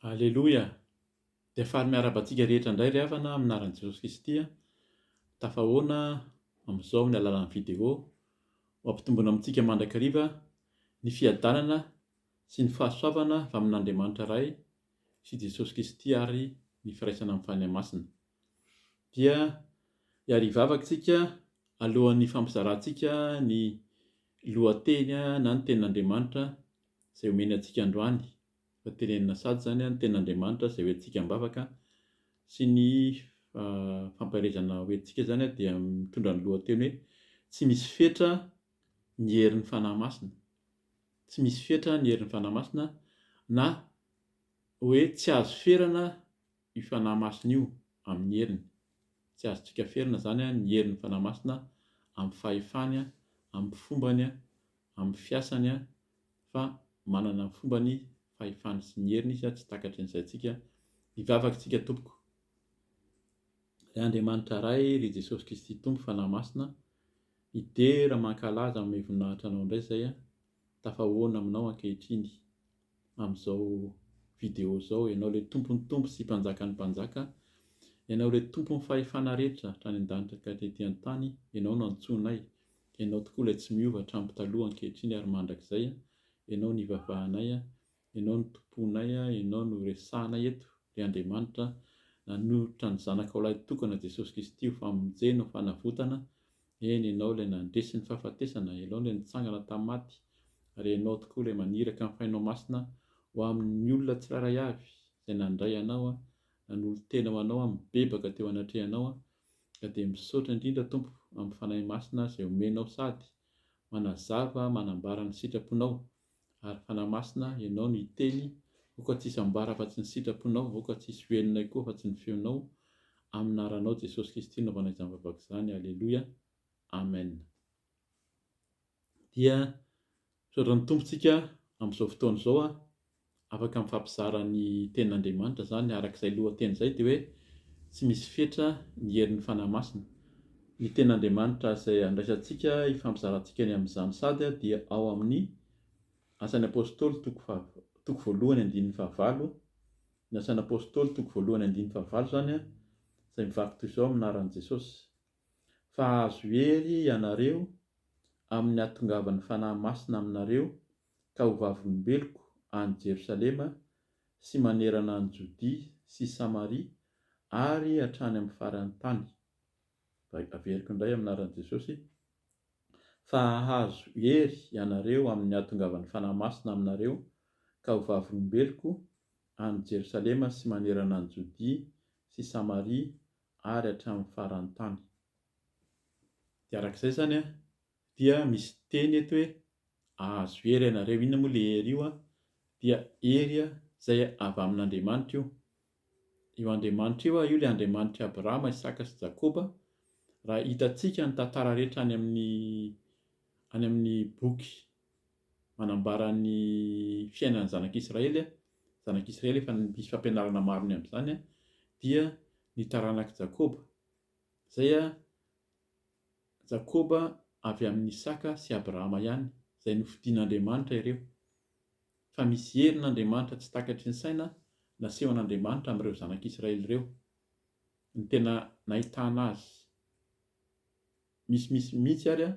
Aleloia! Dia faly miara-batsika rehetra indray ry havana amin'ny anaran'i Jesosy Kristy. Tafahoana amin'izao amin'ny alalan'ny vidéo ho ampitombona amintsika mandrakariva ny fiadanana sy ny fahasoavana avy amin'Andriamanitra iray sy Jesosy Kristy ary ny firaisana amin'ny fanahy-masina. Dia hiary hivavaka isika alohan'ny fampizarantsika ny lohateny na ny tenin'Andriamanitra izay omeny antsika androany. Fa tenenina sady zany ny tenin'Andriamanitra izay hoentsika mivavaka sy ny famparezana hoentsika zany dia mitondra ny lohateny hoe tsy misy fetra ny herin'ny fanahy-masina. Tsy misy fetra ny herin'ny fanahy-masina na hoe tsy azo ferana io fanahy-masina io amin'ny heriny. Tsy azontsika ferana zany ny herin'ny fanahy-masina amin'ny fahefany, amin'ny fombany, amin'ny fiasany fa manana ny fombany, fahefany sy ny heriny izy tsy takatry n'izay tsika hivavaka tsika tompoko. Ry Andriamanitra iray, ry Jesosy Kristy Tompo fanahy-masina, idera mankalaza amin'ny voninahitra anao indray izay tafahoana aminao ankehitriny amin'izao vidéo izao. Ianao ilay tompon'ny tompo sy mpanjakan'ny mpanjaka, ianao ilay tompon'ny fahefana rehetra hatrany an-danitra ka hatrety an-tany, ianao no antsonay. Ianao tokoa ilay tsy miova hatramin'ny taloha ankehitriny ary mandrakizay. Ianao no ivavahanay, ianao no tomponay, ianao no resahanay eto. Ry Andriamanitra, nanolotra ny zanakao lahy tokana Jesosy Kristy ho famonjena, ho fanavotana. Eny ianao ilay nandresy ny fahafatesana, ianao ilay nitsangana tamin'ny maty, ary ianao tokoa ilay maniraka ny fainao masina ho amin'ny olona tsiraray avy izay nandray anao, nanolo-tena ho anao, mibebaka teo anatrehanao. Ka dia misaotra indrindra Tompo amin'ny fanahy masina izay omenao sady manazava, manambara ny sitraponao. Ary fanahy masina, ianao no hiteny, oka tsisy ambara fa tsy ny sitraponao, oka tsisy hoeninay koa fa tsy ny feonao. Amin'ny anaranao Jesosy Kristy naovana izany vavaka izany. Aleloia, amen. Dia misaotra ny tompontsika amin'izao fotoana izao afaka mifampizara ny tenin'Andriamanitra zany arak'izay lohateny izay dia hoe tsy misy fetra ny herin'ny fanahy masina. Ny tenin'Andriamanitra izay andraisantsika hifampizarantsika ny amin'izany sady dia ao amin'ny Asan'ny Apôstôly toko voalohany andininy fahavalo. Ny Asan'ny Apôstôly toko voalohany andininy fahavalo zany izay mivaky toy izao amin'ny anaran'i Jesosy: fa azo hery ianareo amin'ny ahatongavan'ny fanahy masina aminareo ka ho vavolombeloko any Jerosalema sy manerana any Jodia sy Samaria ary hatrany amin'ny faran'ny tany. Averiko indray amin'ny anaran'i Jesosy: fa azo hery ianareo amin'ny ahatongavan'ny fanahy masina aminareo ka ho vavolombeloko any Jerosalema sy manerana any Jodia sy Samaria ary hatramin'ny faran'ny tany. Dia arak'izay zany dia misy teny eto hoe azo hery ianareo. Inona moa ilay hery io? Dia hery izay avy amin'Andriamanitra io. Io Andriamanitra io io ilay Andriamanitra Abrahama, Isaka sy Jakoba. Raha hitantsika ny tantara rehetra any amin'ny boky manambara ny fiainan'ny zanak'Israely, efa misy fampianarana marony amin'izany, dia ny taranak'i Jakoba. Izay Jakoba avy amin'ny Isaka sy Abrahama ihany, izay nofidian'Andriamanitra ireo. Fa misy herin'Andriamanitra tsy takatry ny saina nasehon'Andriamanitra amin'ireo zanak'Israely ireo. Ny tena nahitana azy misy mihitsy ary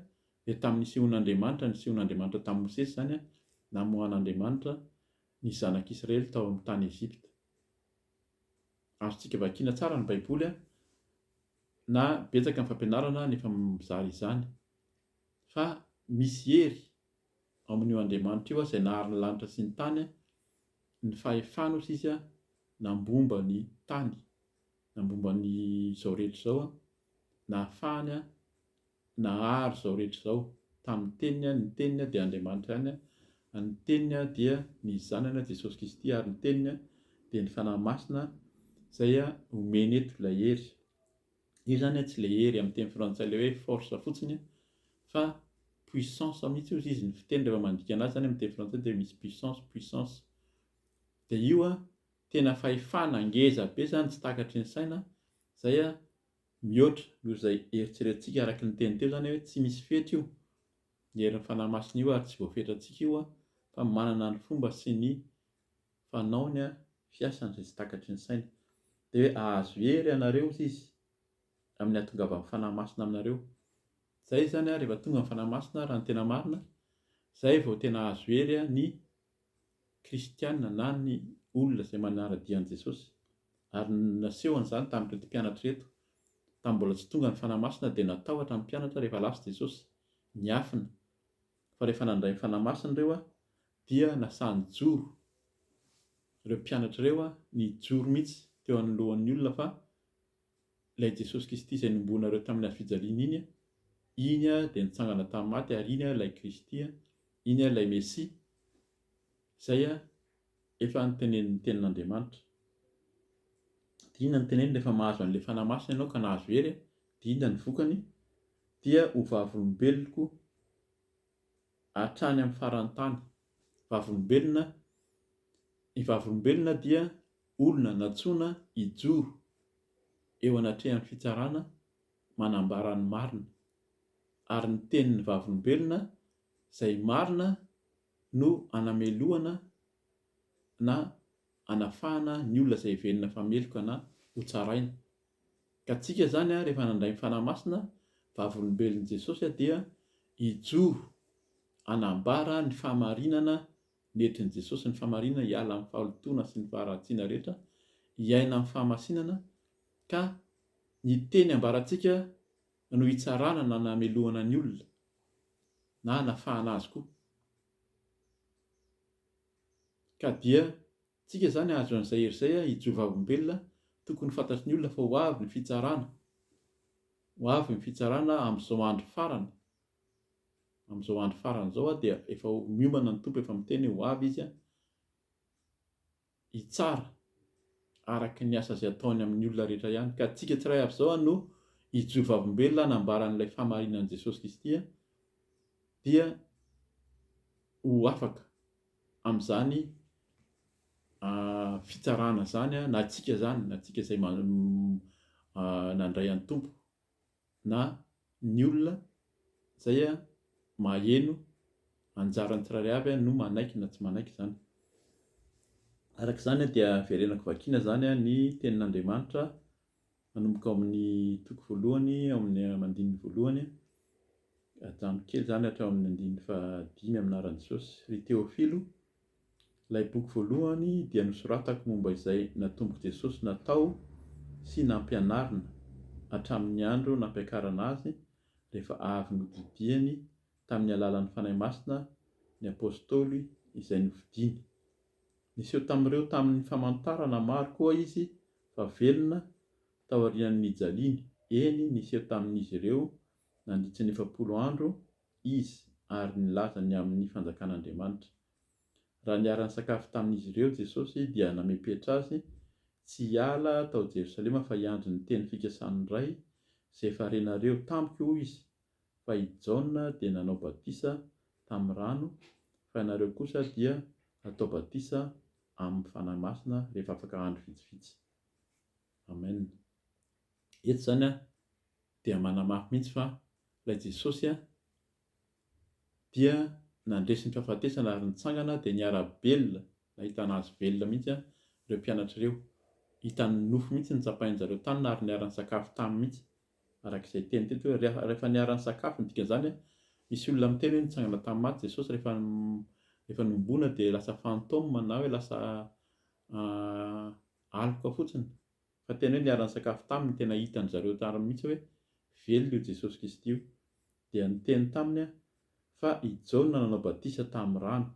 dia tamin'ny nisehon'Andriamanitra tamin'i Mosesy zany namohan'Andriamanitra ny zanak'Israely tao amin'ny tany Ezipta. Azontsika vakiana tsara ny Baiboly na betsaka ny fampianarana nefa mizara izany. Fa misy hery ao amin'io Andriamanitra io izay nahary ny lanitra sy ny tany, ny fahefana ozy izy nambomba ny tany, nambomba ny izao rehetra izao, nahafahany nahary izao rehetra izao. Tamin'ny teniny, ny teniny dia Andriamanitra ihany, ny teniny dia ny zanany Jesosy Kristy, ary ny teniny dia ny fanahy masina izay omeny eto ilay hery. Io zany tsy ilay hery amin'ny teny frantsay ilay hoe force fotsiny, fa puissance mihitsy ozy izy. Ny fiteny rehefa mandika anazy zany amin'ny teny frantsay dia misy puissance. Dia io tena fahefana ngeza be zany, tsy takatry ny saina, izay mihoatra noho izay eritreretintsika araka ny teny teo zany hoe tsy misy fetra io. Ny herin'ny fanahy masina io ary tsy voafetrantsika io, fa manana ny fomba sy ny fanaony fiasany izay tsy takatry ny saina. Dia hoe ahazo hery ianareo izy amin'ny ahatonga ny fanahy masina aminareo. Izay zany rehefa tonga ny fanahy masina raha ny tena marina, izay vao tena ahazo hery ny kristianina na ny olona izay manara-dia an'i Jesosy. Ary naseho an'izany tamin'ireto mpianatra reto. Tamin'ny mbola tsy tonga ny fanahy masina dia natahotra ny mpianatra rehefa lasa Jesosy niafina. Fa rehefa nandray ny fanahy masina ireo dia nasany joro. Ireo mpianatra ireo nijoro mihitsy teo anoloan'ny olona fa ilay Jesosy Kristy izay nomboanareo tamin'ny hazo fijaliana iny dia nitsangana tamin'ny maty ary iny ilay Kristy, iny ilay Mesia izay efa notenenin'ny tenin'Andriamanitra. Dia inona no teneniny rehefa mahazo an'ilay fanahy masina ianao ka nahazo hery, dia inona ny vokany? Dia ho vavolombeloko hatrany amin'ny faran'ny tany. Vavolombelona, ny vavolombelona dia olona natsoina hijoro eo anatrehan'ny fitsarana manambara ny marina. Ary ny tenin'ny vavolombelona izay marina no anamelohana na anafahana ny olona izay hivelona fameloka na hotsaraina. Ka antsika zany rehefa nandray ny fanahy masina, vavolombelon'i Jesosy dia hijoro anambara ny fahamarinana netrin'i Jesosy, ny fahamarinana hiala amin'ny fahalotoana sy ny faharatsiana rehetra, hiaina amin'ny fahamasinana. Ka ny teny ambarantsika no hitsarana na namelohana ny olona na hanafahana azy koa. Ka dia tsika zany azo an'izay hery izay hijoro vavolombelona, tokony fantatry ny olona fa ho avy ny fitsarana. Ho avy ny fitsarana amin'izao andro farany. Amin'izao andro farany izao dia efa miomana ny tompo, efa miteny ho avy izy hitsara araka ny asa izay ataony amin'ny olona rehetra ihany. Ka tsika tsiray avy izao no hijoro vavolombelona hanambara an'ilay fahamarinan'i Jesosy Kristy dia ho afaka amin'izany fitsarana zany, na tsika zany, na tsika izay nandray an'ny tompo, na ny olona izay maheno anjarany tsirairay avy no manaiky na tsy manaiky zany. Araka izany dia verenako vakiana zany ny tenin'Andriamanitra manomboka amin'ny toko voalohany amin'ny andininy voalohany hatramin'ny kely zany hatreo amin'ny andininy 5 amin'ny anaran'i Jesosy. Ry Teofilo, ilay boky voalohany dia nosoratako momba izay natomboko Jesosy natao sy nampianarina hatramin'ny andro nampiakarana azy rehefa avy nodidihany tamin'ny alalan'ny fanahy masina ny apôstôly izay novidiany. Niseho tamin'ireo tamin'ny famantarana maro koa izy fa velona tao aorian'ny nijaliany. Eny niseho tamin'izy ireo nandritra ny 7 andro izy ary nilaza ny amin'ny fanjakan'Andriamanitra. Raha niara nisakafo tamin'izy ireo Jesosy dia namepetra azy tsy hiala tao Jerosalema fa hiandry ny teny fikasany iray izay efa renareo tampoka hoy izy, fa i Jaona dia nanao batisa tamin'ny rano, fa ianareo kosa dia atao batisa amin'ny fanahy masina rehefa afaka andro vitsivitsy. Amen. Eto zany dia manamafy mihitsy fa ilay Jesosy dia nandresy ny fahafatesana ary nitsangana dia niara-belona, nahitana azy velona mihitsy ireo mpianatra ireo. Hitany nofo mihitsy nitsapain'izareo tanana ary niara-nisakafo taminy mihitsy. Arak'izay teny teto hoe rehefa niara-nisakafo ny dikan'izany misy olona miteny hoe nitsangana tamin'ny maty Jesosy rehefa nomboana dia lasa fantôme na hoe lasa aloka fotsiny. Fa tena hoe niara-nisakafo taminy tena hitan'izareo tariny mihitsy hoe velona io Jesosy Kristy io. Dia niteny taminy fa i Jaona nanao batisa tamin'ny rano.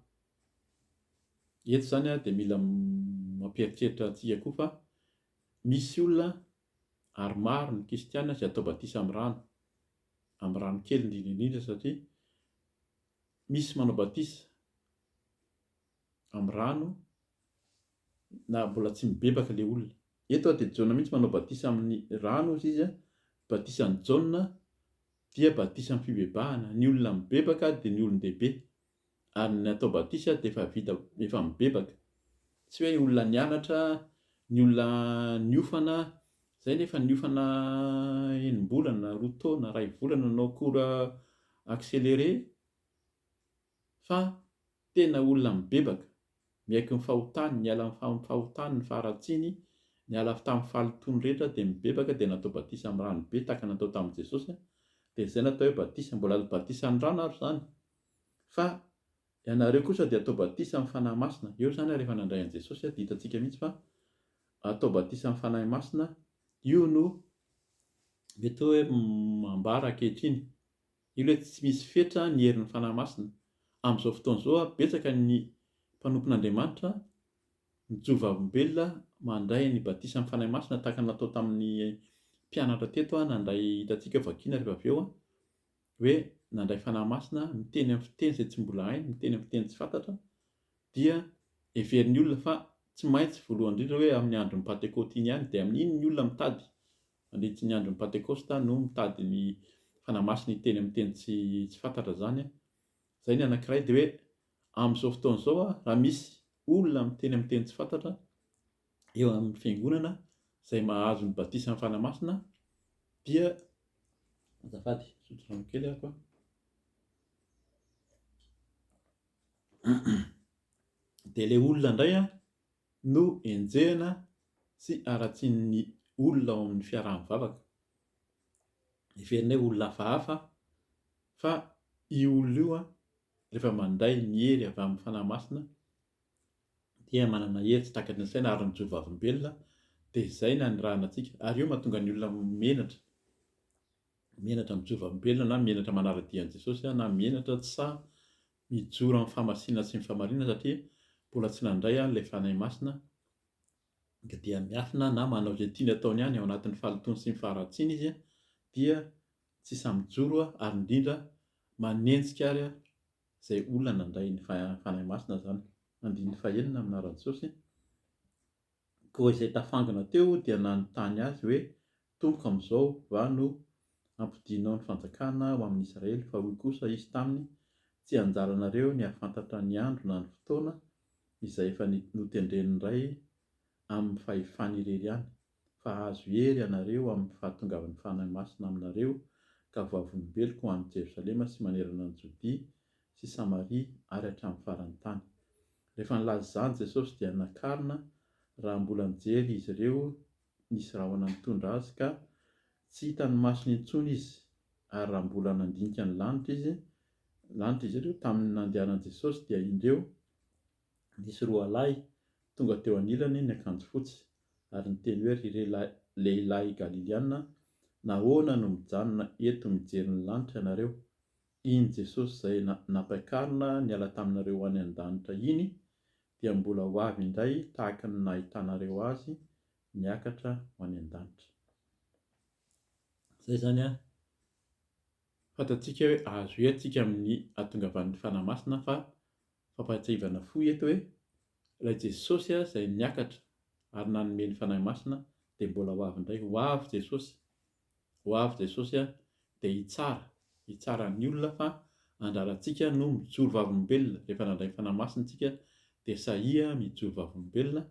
Eto zany dia mila mampieritreritra antsika koa fa misy olona ary maro ny kristianina izay atao batisa amin'ny rano kely indrindra satria misy manao batisa amin'ny rano na mbola tsy mibebaka ilay olona. Eto dia Jaona mihitsy manao batisa amin'ny rano izy, batisan'i Jaona dia batisa amin'ny fibebahana. Ny olona mibebaka dia ny olon-dehibe, ary ny atao batisa dia efa mibebaka. Tsy hoe olona nianatra, ny olona niofana, izay nefa niofana enim-bolana, 2 taona, 2 volana nanao cours accéléré, fa tena olona mibebaka miaiky ny fahotany, niala amin'ny fahotany ny faharatsiany, niala tamin'ny fahalitony rehetra dia mibebaka dia natao batisa amin'ny rano be tahaka natao tamin'i Jesosy dia izay natao hoe batisa, mbola batisa ny rano ary izany. Fa ianareo kosa dia atao batisa amin'ny fanahy masina. Eo zany rehefa nandray an'i Jesosy dia hitantsika mihitsy fa atao batisa amin'ny fanahy masina, io no mety hoe mambara ankehitriny. Io ilay tsy misy fetra ny herin'ny fanahy masina. Amin'izao fotoana izao betsaka ny mpanompon'Andriamanitra mijoro olombelona mandray ny batisa amin'ny fanahy masina tahaka ny natao tamin'ny mpianatra teto nandray hitantsika vakiana rehefa avy eo hoe nandray fanahy masina miteny amin'ny fiteny izay tsy mbola hainy, miteny amin'ny fiteny tsy fantatra, dia heverin'ny olona fa tsy maintsy voalohany indrindra hoe amin'ny andron'ny Pentecote iny ihany dia amin'iny ny olona mitady. Mandritra ny andron'ny Pentecoste no mitady ny fanahy masina hiteny amin'ny teny tsy fantatra izany. Izay ny anankiray dia hoe amin'izao fotoana izao raha misy olona miteny amin'ny teny tsy fantatra eo amin'ny fiangonana izay mahazo ny batisa amin'ny fanahy masina dia azafady sotro rano kely ahako dia ilay olona indray no enjehana sy haratsian'ny olona ao amin'ny fiaraha-mivavaka. Heverina hoe olona hafahafa fa io olona io rehefa mandray ny hery avy amin'ny fanahy masina dia manana hery tsy takatry ny saina ary mijoro vavolombelona. Dia izay no anirahana antsika ary io mahatonga ny olona menatra mijoro vavolombelona na menatra manara-dia an'i Jesosy na menatra tsa mijoro amin'ny famasinana sy ny famarinana satria mbola tsy nandray ilay fanahy masina dia miafina na manao izay tiany ataony ihany ao anatin'ny fahalitony sy ny faharatsiana izy dia tsy sahy mijoro ary indrindra manenjika ary izay olona nandray ny fanahy masina izany. Andininy fahaenina amin'ny anaran'i Jesosy. Koa izay tafangana teo dia nanontany azy hoe tompoko amin'izao va no ampidinao ny fanjakana ho amin'ny Israely, fa hoy kosa izy taminy tsy anjaranareo ny ahafantatra ny andro na ny fotoana izay efa notendren'ny Ray amin'ny fahefany irery ihany, fa azo hery ianareo amin'ny fahatongavan'ny fanahy masina aminareo ka vavolombeloko ho an'i Jerosalema sy manerana ny Jodia sy Samaria ary hatramin'ny faran'ny tany. Rehefa nilaza izany Jesosy dia nakarina raha mbola nijery izy ireo nisy rahona nitondra azy ka tsy hitany masony intsony izy, ary raha mbola nandinika ny lanitra izy ireo tamin'ny nandehanan'i Jesosy dia indreo nisy roa lahy tonga teo anilany niakanjo fotsy ary niteny hoe ry lehilahy Galiliana, nahoana no mijanona eto mijery ny lanitra ianareo? Iny Jesosy izay nampakarina niala taminareo ho any an-danitra iny dia mbola ho avy indray tahaka ny nahitanareo azy niakatra ho any an-danitra. Izay zany fantatsika hoe azo hery amin'ny ahatongavan'ny fanahy masina fa fampatsiahivana fohy eto hoe ilay Jesosy izay niakatra ary nanome ny fanahy masina dia mbola ho avy indray. Ho avy Jesosy dia hitsara ny olona fa andrarantsika no mijoro vavolombelona. Rehefa nandray ny fanahy masina isika dia sahia mijoro vavolombelona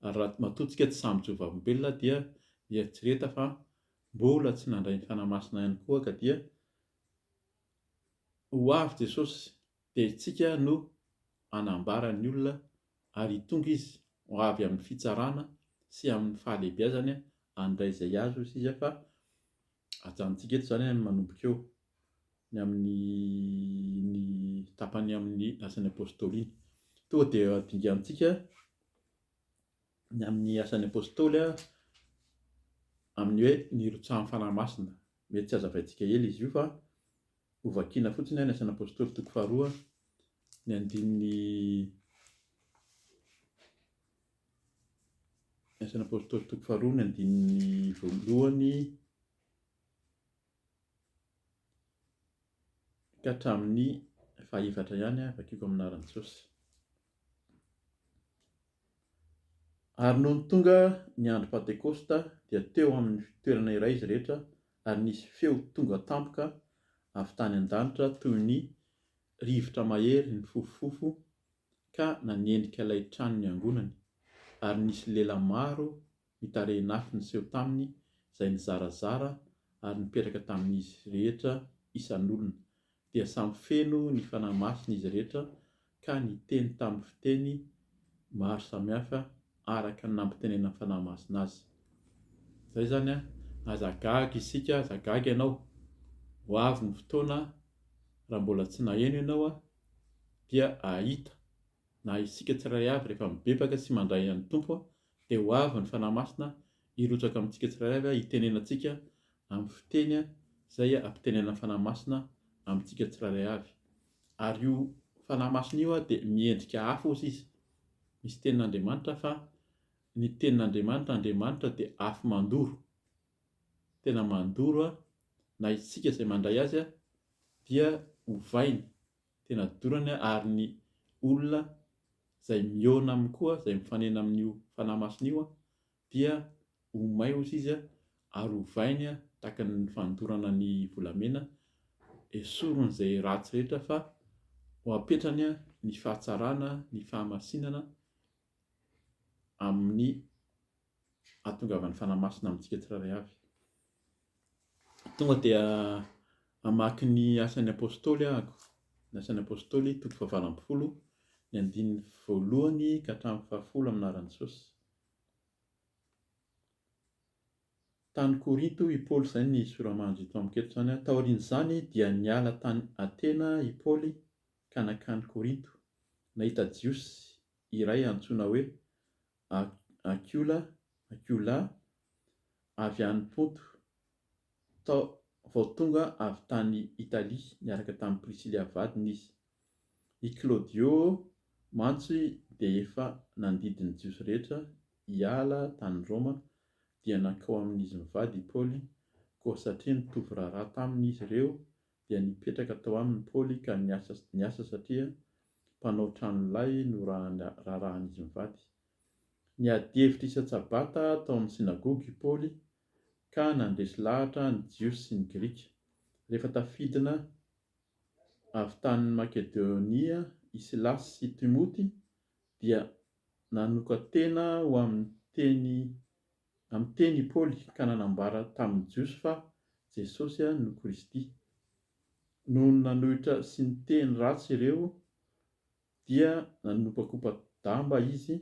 ary raha matoa tsy samy mijoro vavolombelona dia mieritrereta fa mbola tsy nandray ny fanahy masina ihany koa ka dia ho avy Jesosy dia isika no hanambara ny olona ary tonga izy ho avy amin'ny fitsarana sy amin'ny fahalehibiazany handray izay azo izy fa hajanontsika eto izany manomboka eo ny amin'ny tapany amin'ny asan'ny apôstôly iny. Tonga dia dingantsika ny amin'ny asan'ny apôstôly amin'ny hoe nirotsahan'ny fanahy masina. Mety tsy hazavaintsika ela izy io fa ho vakiana fotsiny ny asan'ny apôstôly toko faharoa ny andininy asan'ny apôstôly toko faharoa ny andininy voalohany ka hatramin'ny fahaefatra ihany vakiako amin'ny anaran'i Jesosy. Ary noho ny tonga ny andro Pentecoste dia teo amin'ny toerana iray izy rehetra ary nisy feo tonga tampoka avy tany an-danitra toy ny rivotra mahery mifofofofo ka nanendrika ilay trano niangonany, ary nisy lehilahy maro mitarehina-afo niseho taminy izay nizarazara ary nipetraka tamin'izy rehetra isan'olona, dia samy feno ny fanahy masina izy rehetra ka niteny tamin'ny fiteny maro samihafa araka ny nampitenenan'ny fanahy masina azy. Zay zany aza gaga isika, aza gaga ianao ho avy ny fotoana raha mbola tsy naheno ianao dia ahita na isika tsirairay avy rehefa mibebaka sy mandray an'ny tompo dia ho avy ny fanahy masina hirotsaka amintsika tsirairay avy hitenenantsika amin'ny fiteny izay ampitenenan'ny fanahy masina amintsika tsirairay avy. Ary io fanahy masina io dia miendrika hafa ozy izy. Misy tenin'Andriamanitra fa ny tenin'Andriamanitra dia afo mandoro. Tena mandoro na isika izay mandray azy dia hovainy tena dorany ary ny olona izay mihaona aminy koa, izay mifanena amin'io fanahy masina io dia ho may ozy izy ary hovainy tahaka ny fandorana ny volamena, esorony izay ratsy rehetra fa ho apetrany ny fahatsarana, ny fahamasinana amin'ny ahatongavan'ny fanahy masina amintsika tsirairay avy. Tonga dia hamaky ny asan'ny apôstôly ahako. Ny asan'ny apôstôly 20 ny andininy 1 ka hatramin'ny 10 amin'ny anaran'i Jesosy. Tany Korinto i Paoly, izay ny sora-mandry eto amiketo zany. Taorian'izany dia niala tany Atena i Paoly ka nakany Korinto. Nahita jiosy iray antsoina hoe Akiola avy any Ponto, vao tonga avy tany Italia niaraka tamin'ny Prisila vadiny izy. I Claudio mantsy dia efa nandidiny jiosy rehetra hiala tany Roma dia nankao amin'izy mivady i Paoly, koa satria nitovy raharaha taminy izy ireo dia nipetraka tao aminy Paoly ka niasa satria mpanao trano lay no raharahan'izy mivady. Niady hevitra isa-tsabata tao amin'ny sinagogy i Paoly ka nandresy lahatra ny jiosy sy ny grika. Rehefa tafidina avy tany Makedonia i Silasy sy Timoty dia nanoka tena ho amin'ny teny i Paoly ka nanambara tamin'ny jiosy fa Jesosy no Kristy. Noho ny nanohitra sy ny teny ratsy ireo dia nanopakopa-damba izy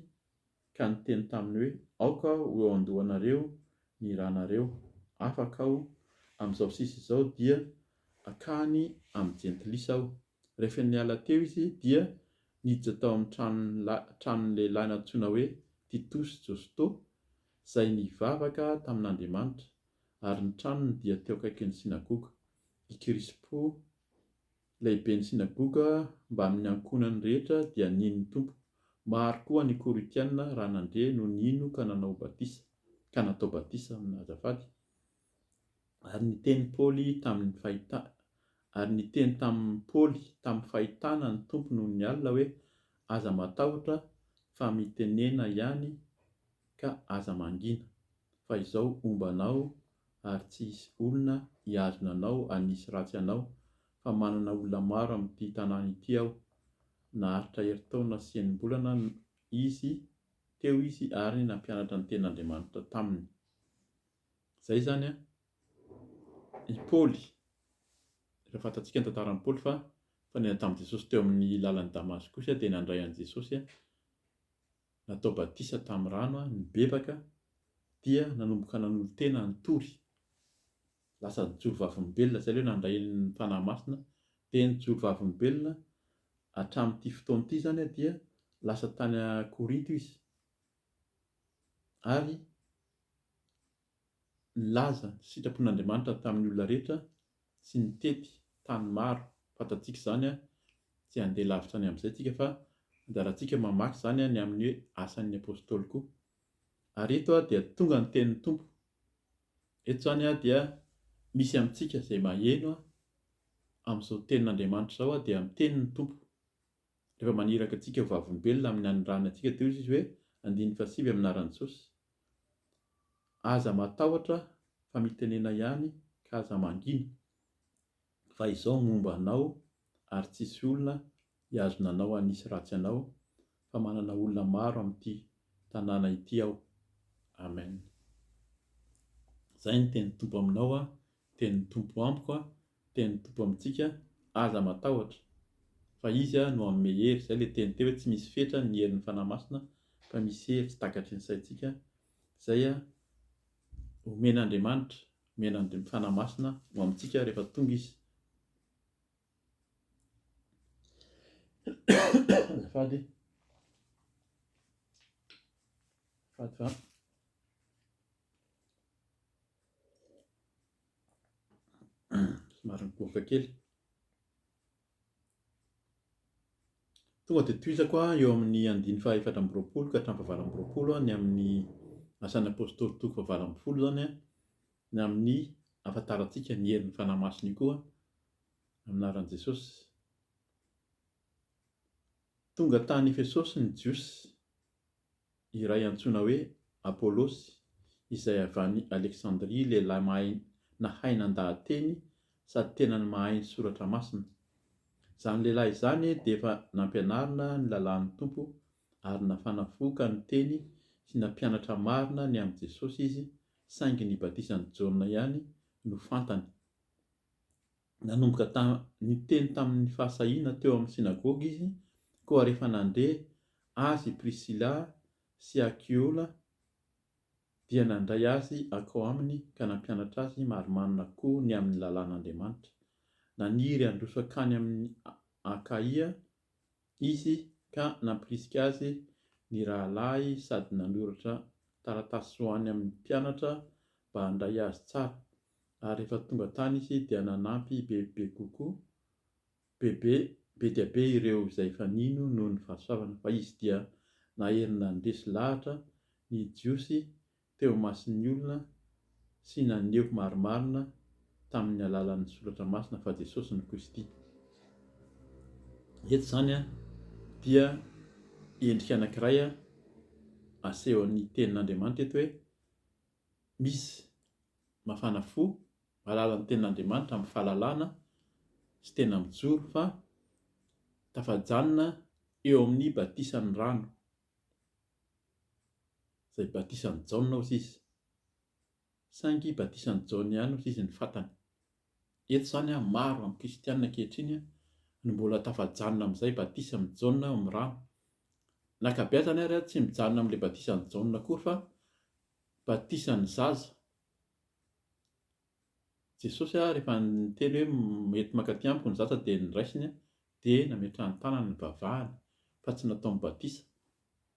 ka niteny taminy hoe aoka ho eo andohanareo ny ranareo, afaka aho amin'izao sisa izao dia akany amin'ny jentilisa aho. Rehefa niala teo izy dia niditra tao amin'ny tranon'ny lehilahy antsoina hoe Titus Josto izay nivavaka tamin'Andriamanitra, ary ny tranony dia teo akaikin'ny sinagoga. I Krispo lehibe ny sinagoga mba amin'ny ankonany rehetra dia nino ny tompo. Maro koa ny Korintiana raha nandre no nino ka natao batisa amin'ny azafady. Ary niteny Paoly tamin'ny fahitana ny tompo noho ny alina hoe aza matahotra fa mitenena ihany ka aza mangina, fa izao ombanao ary tsy hisy olona hiazona anao hanisy ratsy anao, fa manana olona maro amin'ity tanàna ity aho. Naharitra herintaona sy enim-bolana teo izy ary nampianatra ny tenin'Andriamanitra taminy. Zay zany i Paoly. Rehefa fantatsika ny tantaran'i Paoly fa fanena tamin'i Jesosy teo amin'ny lalan'i Damaskosy dia nandray an'i Jesosy, natao batisa tamin'ny rano, nibebaka dia nanomboka nanolo-tena nitory, lasa nijoro vavolombelona. Zay ilay hoe nandray ny fanahy masina dia nijoro vavolombelona hatramin'ity fotoana ity zany dia lasa tany Korinto izy ary nilaza ny sitrapon'Andriamanitra tamin'ny olona rehetra sy nitety tany maro. Fantatsika izany tsy handeha lavitra any amin'izay tsika fa anjarantsika mamaky izany ny amin'ny hoe asan'ny apôstôly koa. Ary eto dia tonga ny tenin'ny tompo. Eto zany dia misy amintsika izay maheno amin'izao tenin'Andriamanitra izao dia amin'ny tenin'ny tompo. Rehefa maniraka antsika ho vavolombelona amin'ny anindranana antsika teo izy hoe 9:9 amin'ny anaran'i Jesosy. Aza matahotra fa mitenena ihany ka aza mangina, fa izao momba anao ary tsisy olona hiazona anao hanisy ratsy anao, fa manana olona maro amin'ity tanàna ity aho. Amen. Zay ny tenin'ny tompo aminao, tenin'ny tompo amiko, tenin'ny tompo amintsika, aza matahotra fa izy no hanome hery. Zay ilay teny teo hoe tsy misy fetra ny herin'ny fanahy masina fa misy hery tsy takatry ny saintsika izay omen'Andriamanitra, omen'ny fanahy-masina ho amintsika rehefa tonga izy. Azafady fa somary migoaka kely. Tonga dia toizako eo amin'ny 420 ka hatramin'ny 20 ny amin'ny asan'ny apôstôly toko 20 zany ny amin'ny ahafantarantsika ny herin'ny fanahy masina io koa amin'ny anaran'i Jesosy. Tonga tany Efesosy ny jiosy iray antsoina hoe Apôlôsy, izay avy any Aleksandria, lehilahy mahay nahay nandahan-teny sady tena ny mahay ny soratra masina. Izany lehilahy izany dia efa nampianarina ny lalàn'ny Tompo ary nafanafoka ny teny sy nampianatra marina ny amin'i Jesosy izy, saingy ny batisan'i Jaona ihany no fantany. Nanomboka niteny tamin'ny fahasahiana teo amin'ny sinagoga izy, koa rehefa nandeha azy Prisila sy Akiola dia nandray azy akao aminy ka nampianatra azy marimarina koa ny amin'ny lalàn'Andriamanitra. Naniry handroso akany amin'ny Akaia izy ka nampirisika azy ny rahalahy sady nanoratra taratasy ho any amin'ny mpianatra mba handray azy tsara. Ary rehefa tonga tany izy dia nanampy bebe kokoa, be dia be ireo izay efa nino noho ny fahasoavana, fa izy dia nahery nandresy lahatra ny jiosy teo mason'ny olona sy naneho marimarina tamin'ny alalan'ny soratra masina fa Jesosy no Kristy. Eto izany dia endrika anankiray asehon'ny tenin'Andriamanitra eto hoe misy mafana fo alalan'ny tenin'Andriamanitra amin'ny fahalalana sy tena mijoro, fa tafajanona eo amin'ny batisan'ny rano, izay batisan'i Jaona hozy izy, saingy batisan'i Jaona ihany hozy izy ny fantany. Eto izany maro amin'ny kristianina ankehitriny no mbola tafajanona amin'izay batisan'i Jaona amin'ny rano. N'ankabeazany ary tsy mijanona amin'ilay batisan'i Jaona akory fa batisan'ny zaza. Jesosy rehefa niteny hoe mety mankaty amiko ny zaza dia niraisiny dia nametrahany tanany ny vavahany, fa tsy natao mibatisa.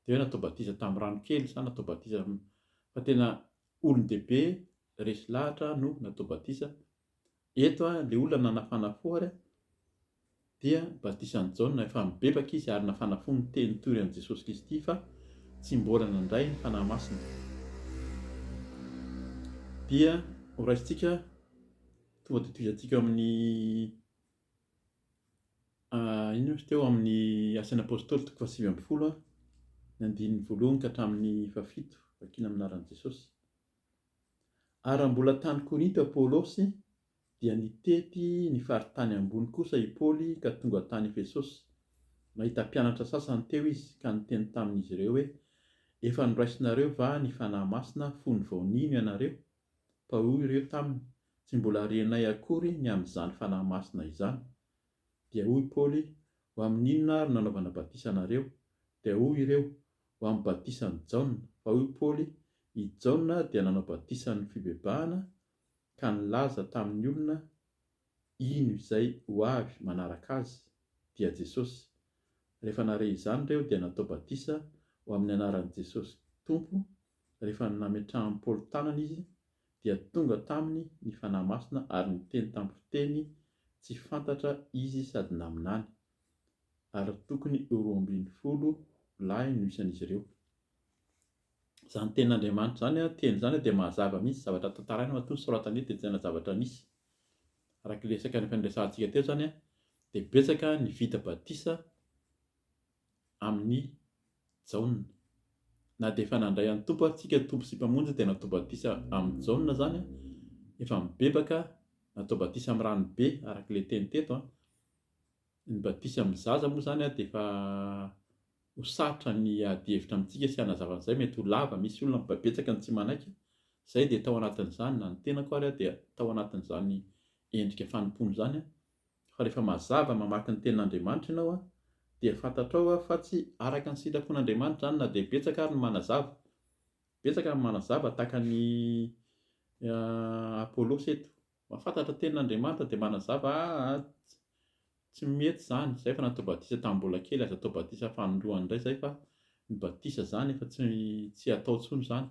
Dia hoe natao batisa tamin'ny rano kely sa natao batisa fa tena olon-dehibe resy lahatra no natao batisa. Eto ilay olona nafana fo ary dia batisan'i Jaona, efa mibebaka izy ary nafana fo ny teny tory an'i Jesosy Kristy fa tsy mbola nandray ny fanahy masina. Dia ho raisintsika tonga dia toizantsika amin'ny ino izy teo amin'ny asan'ny apôstôly toko 7 ny andininy 1 ka hatramin'ny 7 vakina amin'ny anaran'i Jesosy. Ary raha mbola tany Korinto Apôlôsy dia nitety ny faritany ambony kosa i Paoly ka tonga tany Efesosy. Nahita mpianatra sasany teo izy ka niteny tamin'izy ireo hoe efa noraisinareo va ny fanahy masina fony vao nino ianareo? Fa hoy ireo taminy, tsy mbola renay akory ny amin'izany fanahy masina izany. Dia hoy Paoly, ho amin'inona ary nanaovana batisa anareo? Dia hoy ireo, ho amin'ny batisan'i Jaona. Fa hoy Paoly, i Jaona dia nanao batisan'ny fibebahana ka nilaza tamin'ny olona ino izay ho avy manaraka azy, dia Jesosy. Rehefa nare izany ireo dia natao batisa ho amin'ny anaran'i Jesosy Tompo. Rehefa nametrahan'i Paoly tanana izy dia tonga taminy ny fanahy masina ary niteny tamin'ny fiteny tsy fantatra izy sady naminany. Ary tokony 12 lahy no isan'izy ireo. Izany tenin'Andriamanitra izany teny izany dia mahazava mihitsy, zavatra tantaraina matoa ny soratany eto dia tena zavatra nisy. Araka ilay resaka nifandraisantsika teo izany dia betsaka ny vita batisa amin'ny Jaona. Na dia efa nandray an'ny Tompo antsika Tompo sy mpamonjy dia natao batisa amin'ny Jaona izany efa mibebaka, natao batisa amin'ny ranobe araka ilay teny teto. Ny batisa amin'ny zaza moa izany dia efa ho sarotra ny ady hevitra amintsika sy hanazava an'izay, mety ho lava, misy olona betsaka ny tsy manaiky. Izay dia tao anatin'izany na ny tenako ary dia tao anatin'izany endrika fanompony izany. Fa rehefa mazava mamaky ny tenin'Andriamanitra ianao dia fantatrao fa tsy araka ny sitrapon'Andriamanitra zany na dia betsaka ary ny manazava. Betsaka ny manazava tahaka ny Apôlôsy eto. Mahafantatra tenin'Andriamanitra dia manazava tsy mety zany. Zay fa natao batisa tamin'ny mbola kely, aza atao batisa fanoloana indray zay fa ny batisa zany efa tsy atao intsony zany.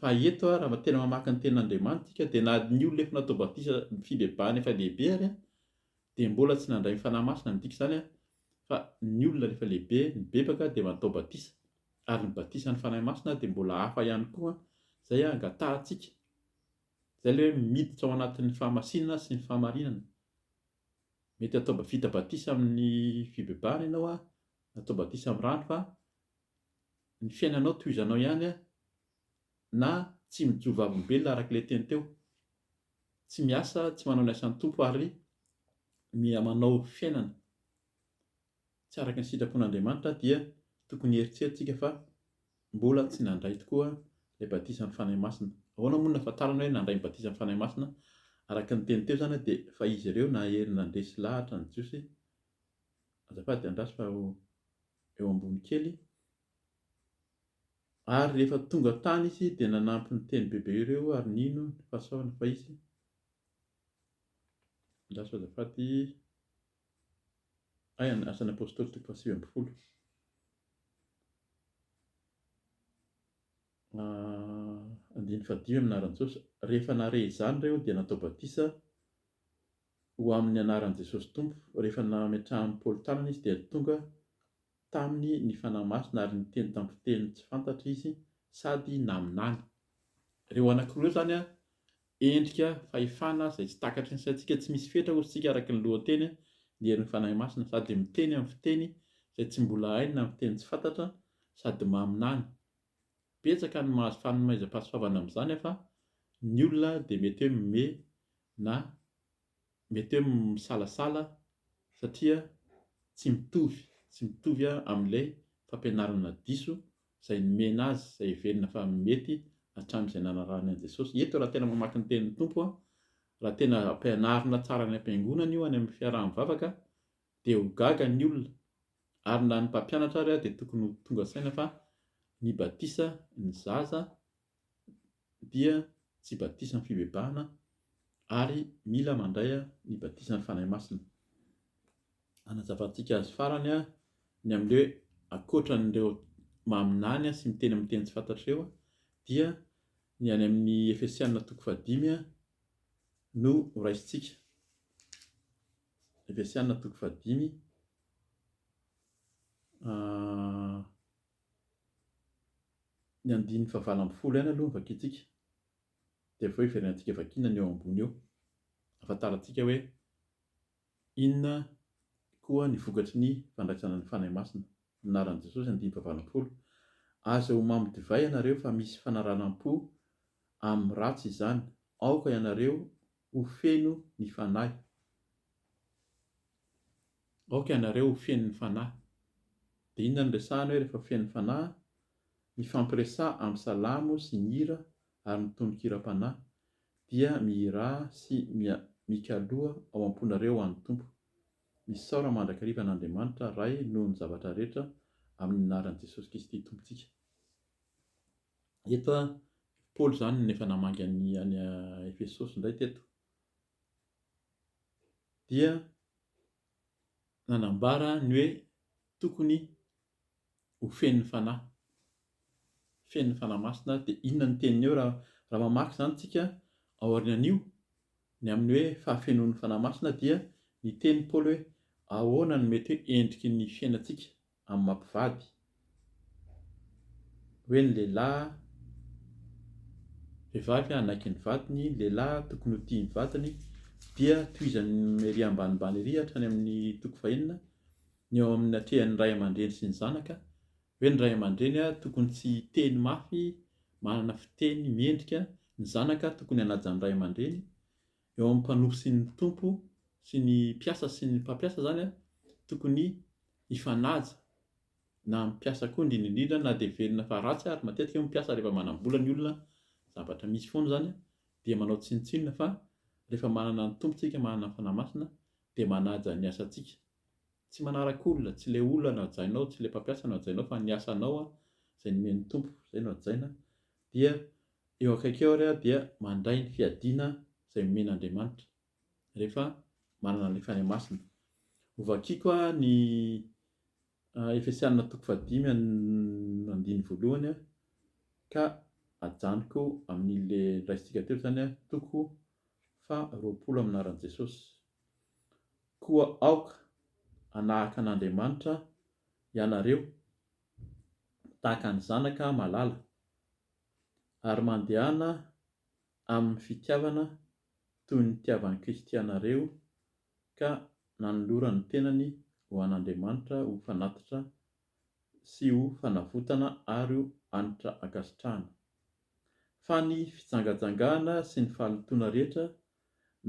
Fa eto raha tena mamaky ny tenin'Andriamanitra isika dia na ny olona efa natao batisa fibebahana efa lehibe ary dia mbola tsy nandray ny fanahy masina ny dika zany fa ny olona rehefa lehibe mibebaka dia matao batisa ary ny batisa ny fanahy masina dia mbola hafa ihany koa zay angatahantsika. Zay ilay hoe miditra ao anatin'ny fahamasinana sy ny fahamarinana. Mety atao vita batisa amin'ny fibebahana ianao atao batisa amin'ny rano fa ny fiainanao tohizanao ihany na tsy mijoro vavolombelona arak'ilay teny teo. Tsy miasa, tsy manao ny asan'ny tompo ary manao fiainana tsy araka ny sitrapon'Andriamanitra dia tokony hieritseritsika fa mbola tsy nandray tokoa ilay batisa ny fanahy masina. Ahoana moa no nahafantarana hoe nandray ny batisa ny fanahy masina? Araka ny teny teo zany dia fa izy ireo na hery nandresy lahatra ny Jiosy, azafady andraso fa eo ambony kely, ary rehefa tonga tany izy dia nanampy ny teny bebe ireo ary nino ny fahasoavana fa izy, andraso azafady, asan'ny apôstôly toko faha 9. Andiny fadimy anaran'i Jesosy. Rehefa nare izany ireo dia natao batisa ho amin'ny anaran'i Jesosy Tompo. Rehefa nametrahan'i Paoly tanana izy dia tonga taminy ny fanahy masina ary niteny tamin'ny fiteny tsy fantatra izy sady naminany. Ireo anankiroa zany endrika fahefana izay tsy takatry ny saintsika, tsy misy fetra hozy tsika araka ny lohateny ny herin'ny fanahy masina, sady miteny amin'ny fiteny izay tsy mbola hainy na amin'ny fiteny tsy fantatra sady maminany. Betsaka ny mahazo fanomezam-pahasoavana amin'izany fa ny olona dia mety hoe mime na mety hoe misalasala satria tsy mitovy amin'ilay fampianarana diso izay nomena azy, izay heverina fa mety hatramin'izay nanarahany an'i Jesosy. Eto raha tena mamaky ny tenin'ny Tompo raha tena ampianarina tsara ny ampiangonana io any amin'ny fiaraha-mivavaka dia ho gaga ny olona, ary na ny mpampianatra ary dia tokony ho tonga saina fa ny batisa ny zaza dia tsy batisa ny fibebahana ary mila mandray ny batisa ny fanahy masina. Anazavantsika azy farany ny amin'ilay hoe ankoatran'ireo maminany sy miteny amin'ny teny tsy fantatra ireo dia ny any amin'ny Efesianina toko 5 no raisintsika. Efesianina toko 5 ny 9:20 ihany aloha vakiantsika dia avy eo iverinantsika vakiana ny eo ambony eo, ahafantarantsika hoe inona koa ny vokatry ny fandraisana ny fanahy masina. Anaran'i Jesosy 9:20, aza homamo divay ianareo fa misy fanaranam-po amin'ny ratsy izany, aoka ianareo ho feno ny fanahy. Aoka ianareo ho feno ny fanahy. Dia inona no resahana hoe rehefa feno ny fanahy? Mifampiresah amin'ny salamo sy ny hira ary ny tonon-kiram-panahy dia mihira sy mikaloha ao am-ponareo an'ny Tompo. Misaora mandrakariva an'Andriamanitra Ray noho ny zavatra rehetra amin'ny anaran'i Jesosy Kristy Tompontsika. Eto Paoly zany nefa namangy any Efesosy indray teto dia nanambara ny hoe tokony ho feno ny fanahy, feno ny fanahy masina. Dia inona ny teniny eo raha mamaky zany tsika aorianan'io ny amin'ny hoe fahafenoan'ny fanahy masina dia ny teny Paoly hoe ahoana no mety hoe endriky ny fiainantsika amin'ny mampivady, hoe ny lehilahy, vehivavy hanaiky ny vadiny, ny lehilahy tokony ho tia ny vadiny, dia tohizan'ny ery ambanimbany ery hatrany amin'ny toko 9 ny eo amin'ny hatrehan'ny ray aman-dreny sy ny zanaka, hoe ny ray aman-dreny tokony tsy teny mafy, manana fiteny miendrika, ny zanaka tokony hanaja ny ray aman-dreny, eo amin'ny mpanohy sy ny tompo sy ny mpiasa sy ny mpampiasa zany tokony hifanaja, na mpiasa koa indrindra na dia velona fa ratsy ary matetika mpiasa rehefa manam-bola ny olona, zavatra misy foana zany dia manao tsinontsinona fa rehefa manana ny tompontsika, manana ny fanahy masina dia manaja ny asantsika, tsy manaraka olona, tsy ilay olona no hajainao, tsy ilay mpampiasa no hajainao fa ny asanao izay nomen'ny tompo, izay no hajaina, dia eo akaiky eo ary dia mandray ny fiadiana izay nomen'Andriamanitra rehefa manana ilay fanahy-masina. Hovakiako ny Efesianina 5:1-2 ka ajanoko amin'ilay raisitsika teo zany toko 20 aminaran'i Jesosy. Koa aoka hanahaka an'Andriamanitra ianareo tahaka ny zanaka malala ary mandehana amin'ny fitiavana toy ny tiavan'i Kristy anareo ka nanolora ny tenany ho an'Andriamanitra ho fanatitra sy ho fanavotana ary ho anitra ankasitrahana. Fa ny fijangajangana sy ny fahalotoana rehetra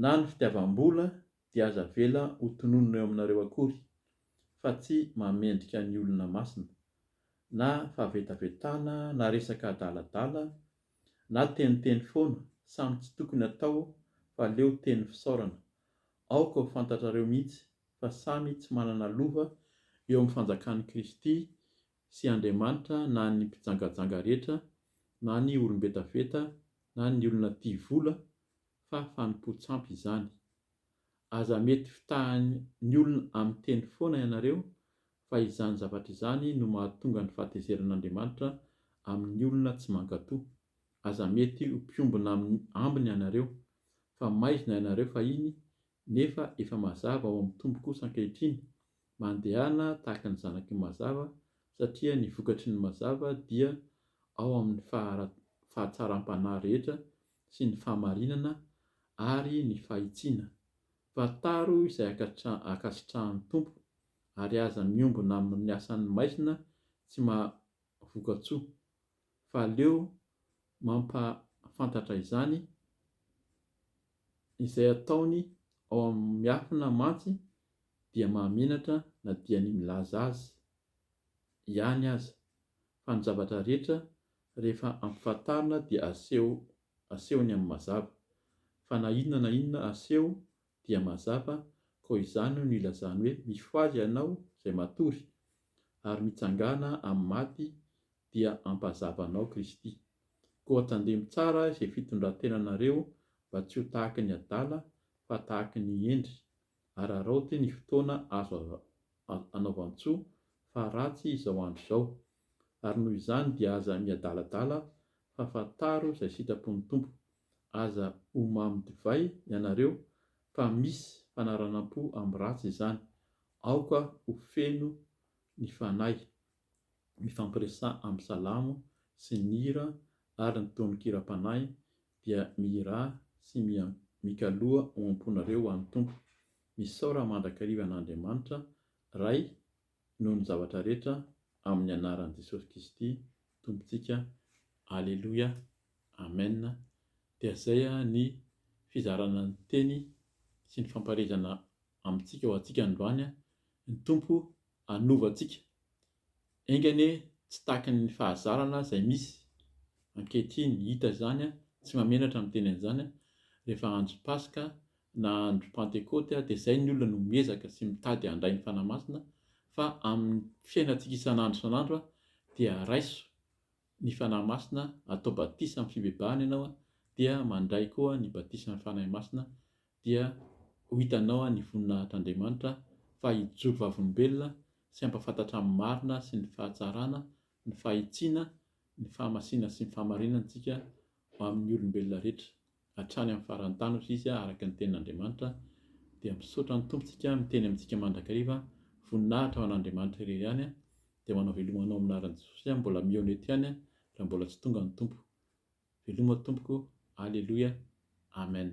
na ny fitiavam-bola dia aza vela ho tononona eo aminareo akory, fa tsy mamendrika ny olona masina, na fahavetavetana na resaka adaladala na teniteny foana, samy tsy tokony atao fa leo teny fisaorana. Aoka ho fantatrareo mihitsy fa samy tsy manana lova eo amin'ny fanjakan'i Kristy sy Andriamanitra na ny mpijangajanga rehetra na ny olom-betaveta na ny olona tia vola, fa fanompoan-tsampy izany. Aza mety fitahan'ny olona amin'ny teny foana ianareo, fa izany zavatra izany no mahatonga ny fahatezerin'Andriamanitra amin'ny olona tsy mankatoa. Aza mety ho mpiombona amin'ny ambiny ianareo, fa maizina ianareo fahiny, nefa efa mazava ao amin'ny tombo kosa ankehitriny, mandehana tahaka ny zanaky ny mazava, satria ny vokatry ny mazava dia ao amin'ny fahatsaram-panahy rehetra sy ny fahamarinana ary ny fahitsiana. Fa taro izay ankasitrahan'ny tompo, ary aza miombona amin'ny asan'ny maizina tsy mahavokatsoa, fa leo mampafantatra izany izay ataony ao amin'ny miafina mantsy dia mahamenatra na dia ny milaza azy ihany aza, fa ny zavatra rehetra rehefa ampifantarina dia asehony amin'ny mazava, fa na inona aseho dia mazava. Koa izany no ilazany hoe misy ho azy ianao izay matory ary mitsangana amin'ny maty dia ampahazavanao Kristy. Koa tandemy tsara izay fitondrantenanareo mba tsy ho tahaka ny adala fa tahaka ny endry, ary araoty ny fotoana azo anaovan-tsoa fa ratsy izao andro izao. Ary noho izany dia aza miadaladala fa fantaro izay sitrapon'ny tompo. Aza homamy divay ianareo fa misy fanaranam-po amin'ny ratsy izany. Aoka ho feno ny fanahy, mifampiresaha amin'ny salamo sy ny hira ary ny tononkira-panahy dia mihira sy mikaloha oam-ponareo ho an'ny tompo. Misaora mandrakariva an'Andriamanitra ray noho ny zavatra rehetra amin'ny anaran'i Jesosy Kristy tompontsika. Aleloia, amen. Dia izay ny fizarana ny teny sy ny famparezana amintsika ho antsika androany. Ny tompo hanova antsika, engany tsy tahaka ny fahazarana izay misy ankehitriny hita izany, tsy mamenatra amin'ny teny an'izany rehefa andro Pasika na andro Pentekote dia izay ny olona no miezaka sy mitady handray ny fanahy masina, fa amin'ny fiainantsika isan'andro dia raiso ny fanahy masina, atao batisa amin'ny fibebahana ianao dia mandray koa ny batisa amin'ny fanahy masina, dia ho hitanao ny voninahitr'Andriamanitra fa hijoro vavolombelona sy hampafantatra amin'ny marina sy ny fahatsarana, ny fahitsiana, ny fahamasina sy ny fahamarinana antsika amin'ny olombelona rehetra hatrany amin'ny faran'ny tany hoy izy araka ny tenin'Andriamanitra. Dia misaotra ny tompontsika miteny amintsika mandrakariva, voninahitra ho an'Andriamanitra irery ihany, dia manao veloma anao aminaran'i Jesosy mbola mihaona eto ihany raha mbola tsy tonga ny tompo. Veloma tompoko, aleloia, amen.